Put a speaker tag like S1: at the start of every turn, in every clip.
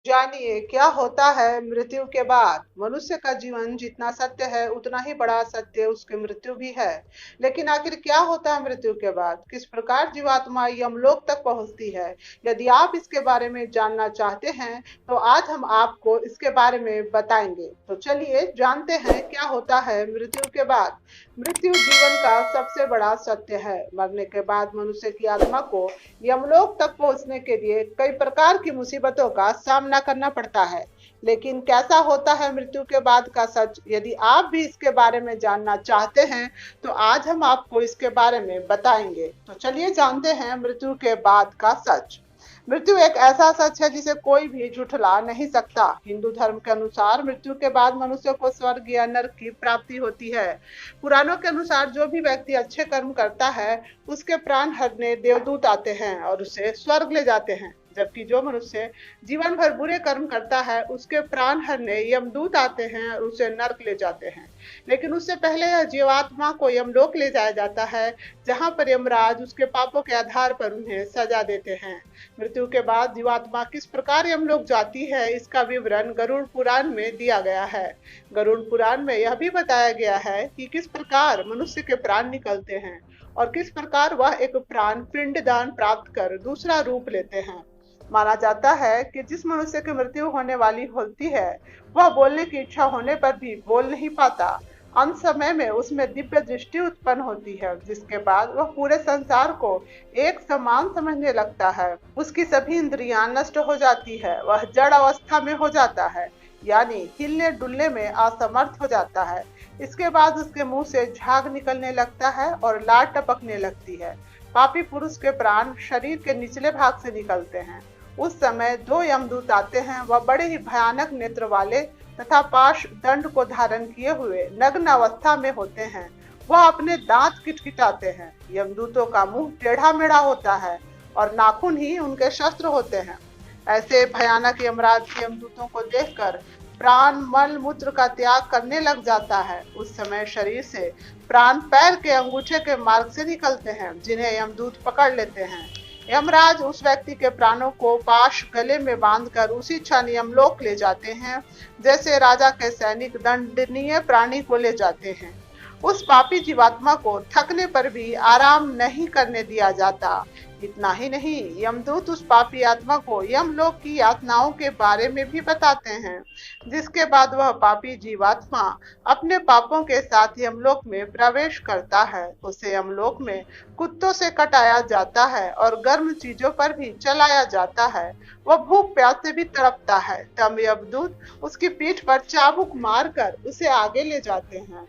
S1: जानिए क्या होता है मृत्यु के बाद। मनुष्य का जीवन जितना सत्य है उतना ही बड़ा सत्य उसकी मृत्यु भी है। लेकिन आखिर क्या होता है मृत्यु के बाद, किस प्रकार जीवात्मा यमलोक तक पहुंचती है। यदि आप इसके बारे में जानना चाहते हैं तो आज हम आपको इसके बारे में बताएंगे। तो चलिए जानते हैं क्या होता है मृत्यु के बाद। मृत्यु जीवन का सबसे बड़ा सत्य है। मरने के बाद मनुष्य की आत्मा को यमलोक तक पहुंचने के लिए कई प्रकार की मुसीबतों का सामना करना पड़ता है। लेकिन कैसा होता है मृत्यु के बाद का सच, यदि आप भी इसके बारे में जानना चाहते हैं तो आज हम आपको इसके बारे में बताएंगे। तो चलिए जानते हैं मृत्यु के बाद का सच। मृत्यु एक ऐसा सच है जिसे कोई भी झुठला नहीं सकता। हिंदू धर्म के अनुसार मृत्यु के बाद मनुष्य को स्वर्ग या नरक की प्राप्ति होती है। पुराणों के अनुसार जो भी व्यक्ति अच्छे कर्म करता है उसके प्राण हरने देवदूत आते हैं और उसे स्वर्ग ले जाते हैं, जबकि जो मनुष्य जीवन भर बुरे कर्म करता है उसके प्राण हरने यमदूत आते हैं और उसे नरक ले जाते हैं। लेकिन उससे पहले यह जीवात्मा को यमलोक ले जाया जाता है, जहां पर यमराज उसके पापों के आधार पर उन्हें सजा देते हैं। मृत्यु के बाद जीवात्मा किस प्रकार यमलोक जाती है इसका विवरण गरुड़ पुराण में दिया गया है। गरुड़ पुराण में यह भी बताया गया है कि किस प्रकार मनुष्य के प्राण निकलते हैं और किस प्रकार वह एक प्राण पिंडदान प्राप्त कर दूसरा रूप लेते हैं। माना जाता है कि जिस मनुष्य की मृत्यु होने वाली होती है वह बोलने की इच्छा होने पर भी बोल नहीं पाता। अंत समय में उसमें दिव्य दृष्टि उत्पन्न होती है, जिसके बाद वह पूरे संसार को एक समान समझने लगता है। उसकी सभी इंद्रियां नष्ट हो जाती है, वह जड़ अवस्था में हो जाता है, यानी हिलने डुलने में असमर्थ हो जाता है। इसके बाद उसके मुंह से झाग निकलने लगता है और लार टपकने लगती है। पापी पुरुष के प्राण शरीर के निचले भाग से निकलते हैं। उस समय दो यमदूत आते हैं। वह बड़े ही भयानक नेत्र वाले तथा पाश दंड को धारण किए हुए नग्न अवस्था में होते हैं। वह अपने दांत किटकिटाते हैं। यमदूतों का मुंह टेढ़ा मेढ़ा होता है और नाखून ही उनके शस्त्र होते हैं। ऐसे भयानक यमराज के यमदूतों को देखकर प्राण मल मूत्र का त्याग करने लग जाता है। उस समय शरीर से प्राण पैर के अंगूठे के मार्ग से निकलते हैं, जिन्हें यमदूत पकड़ लेते हैं। यमराज उस व्यक्ति के प्राणों को पाश गले में बांधकर उसी क्षण यमलोक ले जाते हैं, जैसे राजा के सैनिक दंडनीय प्राणी को ले जाते हैं। उस पापी जीवात्मा को थकने पर भी आराम नहीं करने दिया जाता। इतना ही नहीं, यमदूत उस पापी आत्मा को यमलोक की यातनाओं के बारे में भी बताते हैं, जिसके बाद वह पापी जीवात्मा अपने पापों के साथ यमलोक में प्रवेश करता है। उसे यमलोक में कुत्तों से कटाया जाता है और गर्म चीजों पर भी चलाया जाता है। वह भूख प्यास से भी तड़पता है। तब यमदूत उसकी पीठ पर चाबुक मारकर उसे आगे ले जाते हैं।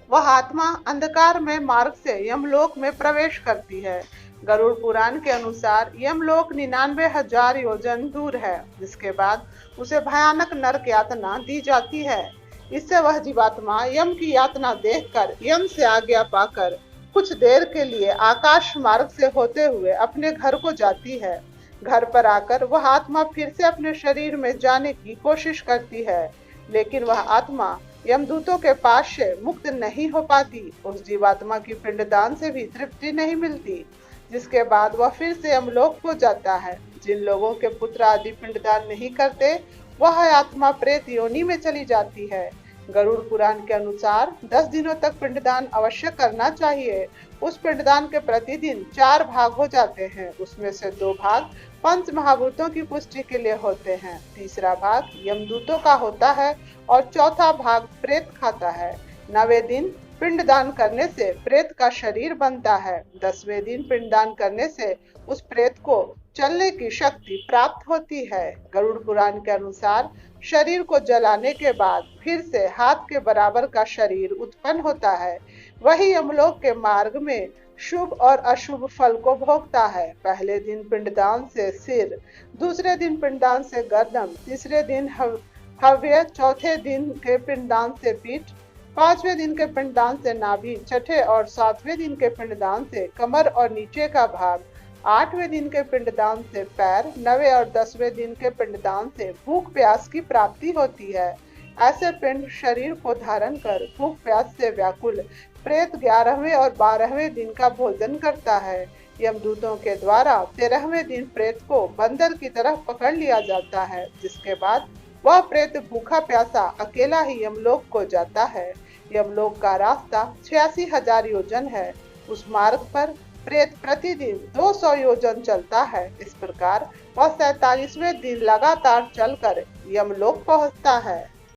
S1: वह आत्मा अंधकार में मार्ग से यमलोक में प्रवेश करती है। गरुड़ पुराण के अनुसार यमलोक 99,000 योजन दूर है, जिसके बाद उसे भयानक नरक यातना दी जाती है। इससे वह जीवात्मा यम की यातना देखकर यम से आज्ञा पाकर कुछ देर के लिए आकाश मार्ग से होते हुए अपने घर को जाती है। घर पर आकर वह आत्मा फिर से अपने शरीर में जाने की कोशिश करती है, लेकिन वह आत्मा यमदूतों के पास से मुक्त नहीं हो पाती। उस जीवात्मा की पिंडदान से भी तृप्ति नहीं मिलती, जिसके बाद वह फिर से यमलोक को जाता है। जिन लोगों के पुत्र आदि पिंडदान नहीं करते वह आत्मा प्रेत योनि में चली जाती है। गरुड़ पुराण के अनुसार 10 दिनों तक पिंडदान अवश्य करना चाहिए। उस पिंडदान के प्रतिदिन 4 भाग हो जाते हैं। उसमें से 2 भाग पंच महाभूतों की पुष्टि के लिए होते हैं, तीसरा भाग यमदूतों का होता है और चौथा भाग प्रेत खाता है। 9वें दिन पिंडदान करने से प्रेत का शरीर बनता है। 10वें दिन पिंडदान करने से उस प्रेत को चलने की शक्ति प्राप्त होती है। गरुड़ पुराण के अनुसार शरीर को जलाने के बाद फिर से हाथ के बराबर का शरीर उत्पन्न होता है। वही यमलोक के मार्ग में शुभ और अशुभ फल को भोगता है। पहले दिन पिंडदान से सिर, दूसरे दिन पिंडदान से गर्दन, तीसरे दिन हव्य, चौथे दिन के पिंडदान से पीठ, 5वें दिन के पिंडदान से नाभि, छठे और 7वें दिन के पिंडदान से कमर और नीचे का भाग, 8वें दिन के पिंडदान से पैर, 9वें और 10वें दिन के पिंडदान से भूख प्यास की प्राप्ति होती है। ऐसे पिंड शरीर को धारण कर भूख प्यास से व्याकुल प्रेत 11वें और 12वें दिन का भोजन करता है। यमदूतों के द्वारा 13वें दिन प्रेत को बंदर की तरह पकड़ लिया जाता है, जिसके बाद वह प्रेत भूखा प्यासा अकेला ही यमलोक को जाता है। यमलोक का रास्ता 86,000 योजन है। उस मार्ग पर प्रेत प्रतिदिन 200 योजन चलता है। इस प्रकार वह 47वें दिन लगातार चलकर यमलोक पहुंचता है।